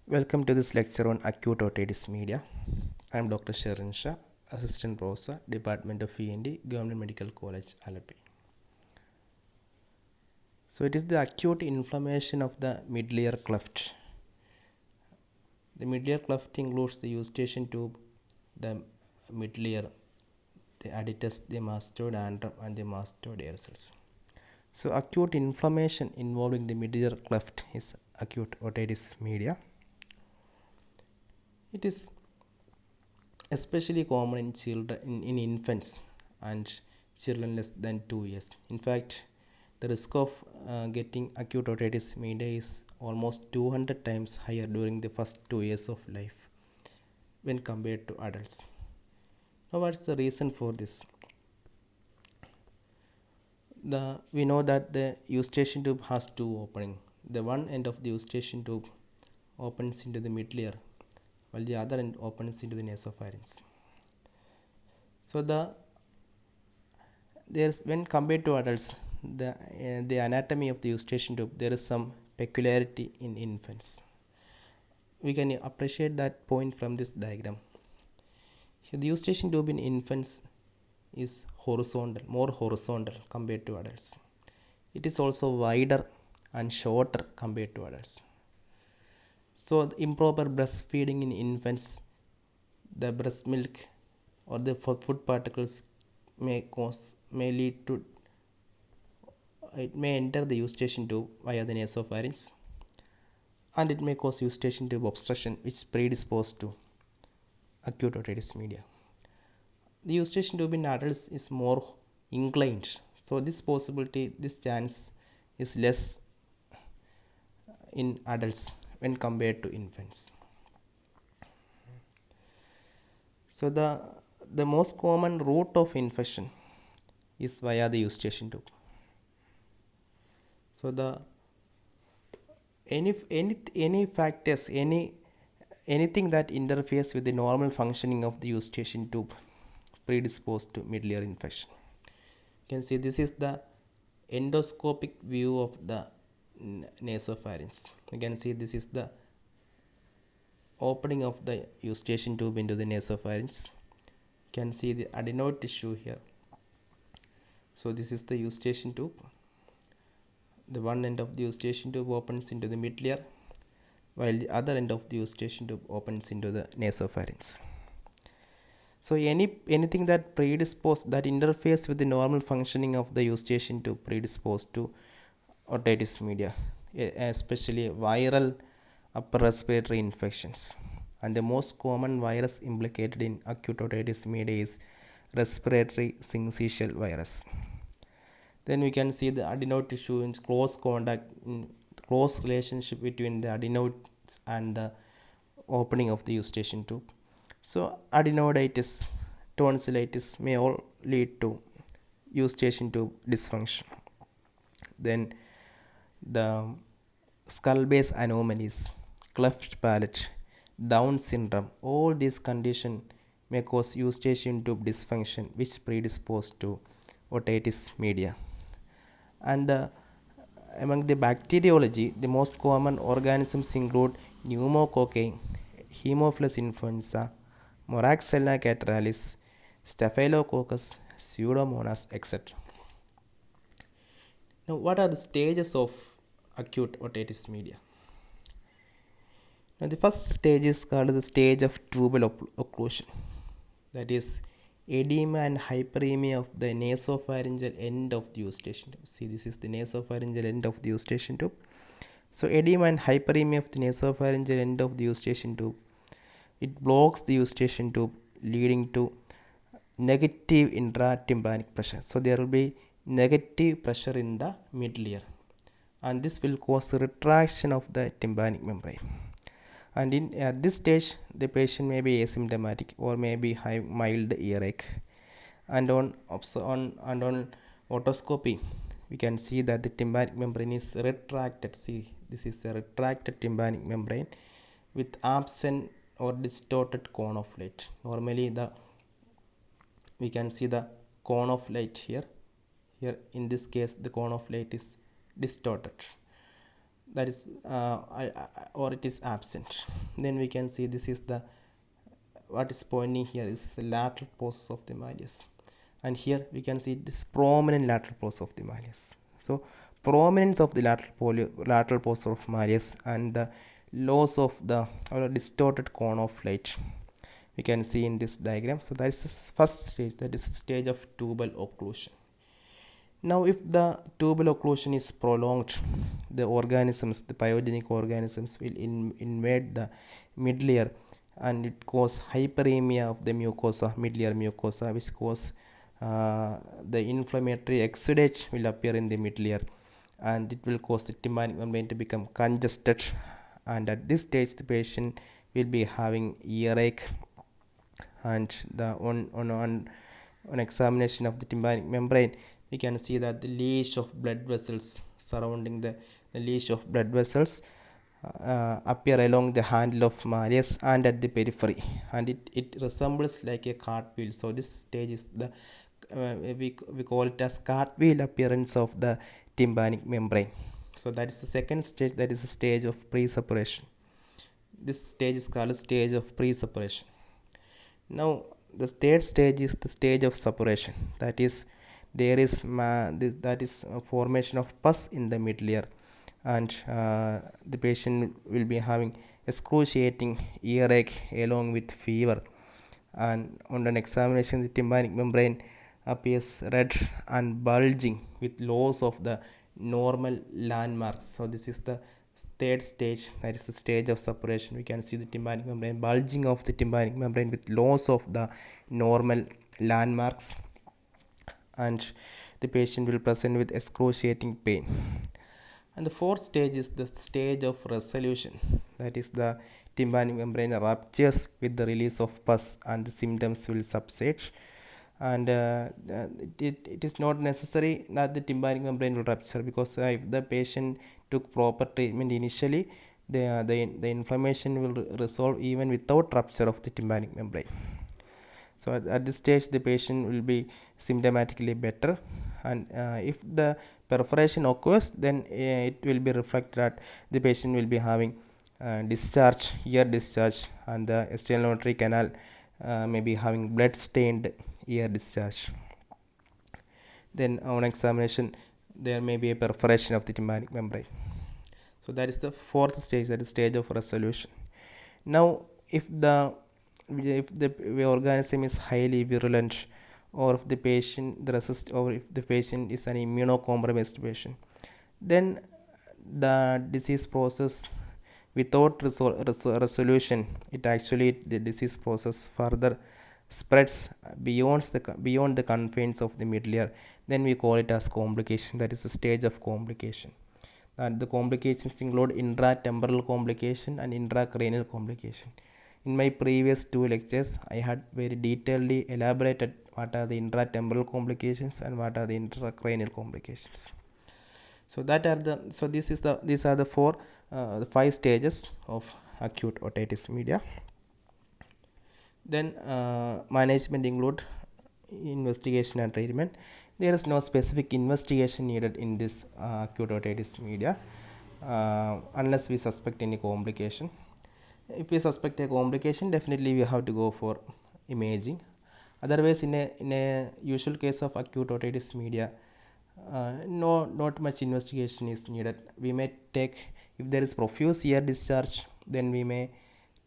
Welcome to this lecture on acute otitis media. I am Dr. Sherin Shah, Assistant Professor, Department of ENT, Government Medical College, Alleppey. So it is the acute inflammation of the middle ear cleft. The middle ear cleft includes the eustachian tube, the middle ear, the adytus, the mastoid antrum, and the mastoid air cells. So acute inflammation involving the middle ear cleft is acute otitis media. It is especially common in children, in infants and children less than 2 years. In fact, the risk of getting acute otitis media is almost 200 times higher during the first 2 years of life when compared to adults. Now, what's the reason for this? We know that the eustachian tube has two openings. The one end of the eustachian tube opens into the middle ear, while the other end opens into the nasopharynx. So there's when compared to adults, the anatomy of the eustachian tube, there is some peculiarity in infants. We can appreciate that point from this diagram. Here, the eustachian tube in infants is more horizontal compared to adults. It is also wider and shorter compared to adults. So the improper breastfeeding in infants, the breast milk or the food particles may lead to it may enter the eustachian tube via the nasopharynx, and it may cause eustachian tube obstruction, which predisposes to acute otitis media. The eustachian tube in adults is more inclined, so this chance is less in adults when compared to infants. So the most common route of infection is via the eustachian tube. So any factors, anything that interferes with the normal functioning of the eustachian tube predisposed to middle ear infection. You can see this is the endoscopic view of the nasopharynx. You can see this is the opening of the eustachian tube into the nasopharynx. You can see the adenoid tissue here. So this is the eustachian tube. The one end of the eustachian tube opens into the middle ear, while the other end of the eustachian tube opens into the nasopharynx. So anything that interferes with the normal functioning of the eustachian tube predisposed to otitis media, especially viral upper respiratory infections. And the most common virus implicated in acute otitis media is respiratory syncytial virus. Then we can see the adenoid tissue in close relationship between the adenoids and the opening of the eustachian tube. So adenoiditis, tonsillitis may all lead to eustachian tube dysfunction. Then the skull base anomalies, cleft palate, Down syndrome, all these conditions may cause eustachian tube dysfunction, which predispose to otitis media. And among the bacteriology, the most common organisms include pneumococci, Haemophilus influenza, Moraxella catarrhalis, Staphylococcus, Pseudomonas, etc. Now, what are the stages of acute otitis media? Now, the first stage is called the stage of tubal occlusion. That is edema and hyperemia of the nasopharyngeal end of the eustachian tube. See, this is the nasopharyngeal end of the eustachian tube. So, edema and hyperemia of the nasopharyngeal end of the eustachian tube, it blocks the eustachian tube, leading to negative intratympanic pressure. So, there will be negative pressure in the middle ear, and this will cause retraction of the tympanic membrane. And at this stage, the patient may be asymptomatic or may be mild earache. And on otoscopy, we can see that the tympanic membrane is retracted. See, this is a retracted tympanic membrane with absent or distorted cone of light. Normally, we can see the cone of light here. Here, in this case, the cone of light is distorted. that is or it is absent. Then we can see this is the what is pointing here is the lateral process of the malleus, and here we can see this prominent lateral process of the malleus. So prominence of the lateral process of malleus and the loss of the or distorted cone of light we can see in this diagram. So that is the first stage, that is the stage of tubal occlusion. Now if the tubal occlusion is prolonged, the organisms, the pyogenic organisms will invade the mid layer, and it cause hyperemia of the mucosa, mid layer mucosa, which cause the inflammatory exudate will appear in the mid layer, and it will cause the tympanic membrane to become congested, and at this stage the patient will be having earache, and the on examination of the tympanic membrane we can see that the leash of blood vessels surrounding the leash of blood vessels appear along the handle of malleus and at the periphery, and it resembles like a cartwheel. So this stage is the we call it as cartwheel appearance of the tympanic membrane. So that is the second stage, that is the stage of pre-suppuration. This stage is called stage of pre-suppuration. Now the third stage is the stage of suppuration, that is there is that is a formation of pus in the mid layer, and the patient will be having excruciating earache along with fever, and on an examination the tympanic membrane appears red and bulging with loss of the normal landmarks. So this is the third stage, that is the stage of suppuration. We can see the tympanic membrane, bulging of the tympanic membrane with loss of the normal landmarks, and the patient will present with excruciating pain. And the fourth stage is the stage of resolution, that is the tympanic membrane ruptures with the release of pus, and the symptoms will subside, and it is not necessary that the tympanic membrane will rupture, because if the patient took proper treatment initially, the inflammation will resolve even without rupture of the tympanic membrane. So at this stage the patient will be symptomatically better, and if the perforation occurs, then it will be reflected that the patient will be having discharge, ear discharge, and the external auditory canal may be having blood stained ear discharge. Then on examination there may be a perforation of the tympanic membrane. So that is the fourth stage, that is stage of resolution. Now if the organism is highly virulent, or if the patient or if the patient is an immunocompromised patient, then the disease process without resolution, it actually the disease process further spreads beyond the confines of the mid layer. Then we call it as complication, that is the stage of complication. And the complications include intratemporal complication and intracranial complication. In my previous two lectures I had very detailedly elaborated what are the intratemporal complications and what are the intracranial complications. So these are the five stages of acute otitis media. Then management include investigation and treatment. There is no specific investigation needed in this acute otitis media unless we suspect any complication. If we suspect a complication, definitely we have to go for imaging. Otherwise, in a usual case of acute otitis media, not much investigation is needed. We may take, if there is profuse ear discharge, then we may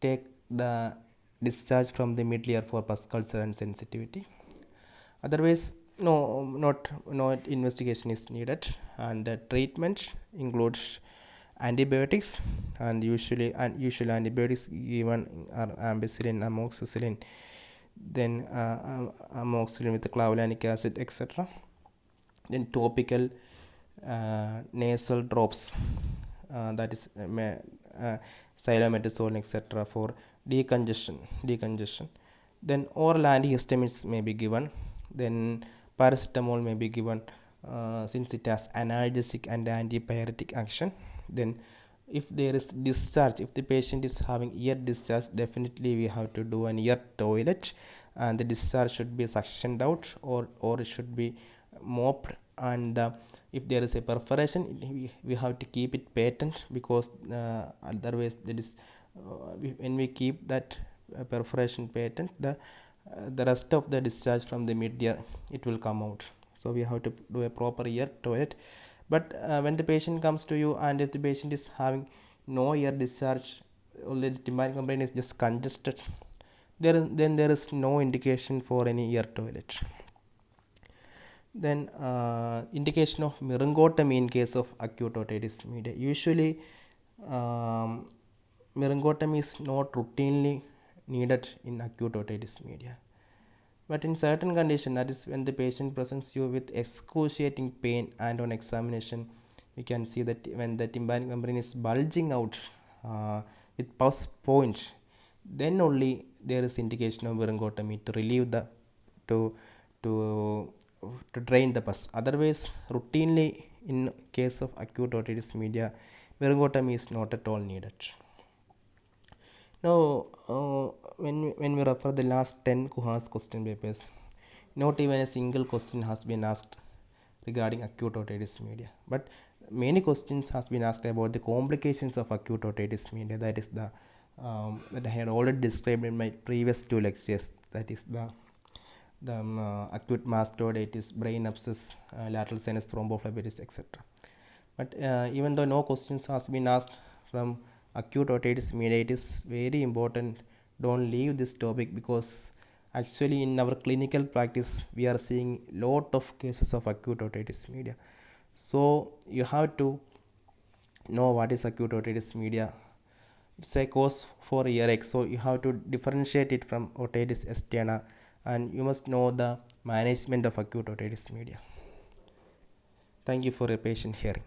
take the discharge from the mid layer for pus culture and sensitivity. Otherwise, no investigation is needed, and the treatment includes antibiotics, and usual antibiotics given are ampicillin, amoxicillin, then amoxicillin with the clavulanic acid, etc. Then topical nasal drops, that is xylomethasone, etc. for decongestion. Then oral antihistamines may be given. Then paracetamol may be given since it has analgesic and antipyretic action. Then if there is discharge, if the patient is having ear discharge, definitely we have to do an ear toilet, and the discharge should be suctioned out, or it should be mopped, and if there is a perforation, we have to keep it patent, because otherwise that is when we keep that perforation patent, the rest of the discharge from the mid-ear, it will come out. So we have to do a proper ear toilet. But when the patient comes to you, and if the patient is having no ear discharge, only the tympanic membrane is just congested, then there is no indication for any ear toilet. Then indication of myringotomy in case of acute otitis media. Usually myringotomy is not routinely needed in acute otitis media, but in certain condition, that is when the patient presents you with excruciating pain, and on examination you can see that when the tympanic membrane is bulging out with pus point, then only there is indication of myringotomy to relieve the to to to drain the pus. Otherwise, routinely in case of acute otitis media, myringotomy is not at all needed. Now, when we refer the last 10 KUHAS question papers, not even a single question has been asked regarding acute otitis media. But many questions has been asked about the complications of acute otitis media. That is the that I had already described in my previous two lectures. That is the acute mastoiditis, brain abscess, lateral sinus thrombophlebitis, etc. But even though no questions has been asked from acute otitis media, it is very important. Don't leave this topic, because actually in our clinical practice we are seeing lot of cases of acute otitis media. So you have to know what is acute otitis media. It's a cause for earache, so you have to differentiate it from otitis externa, and you must know the management of acute otitis media. Thank you for your patient hearing.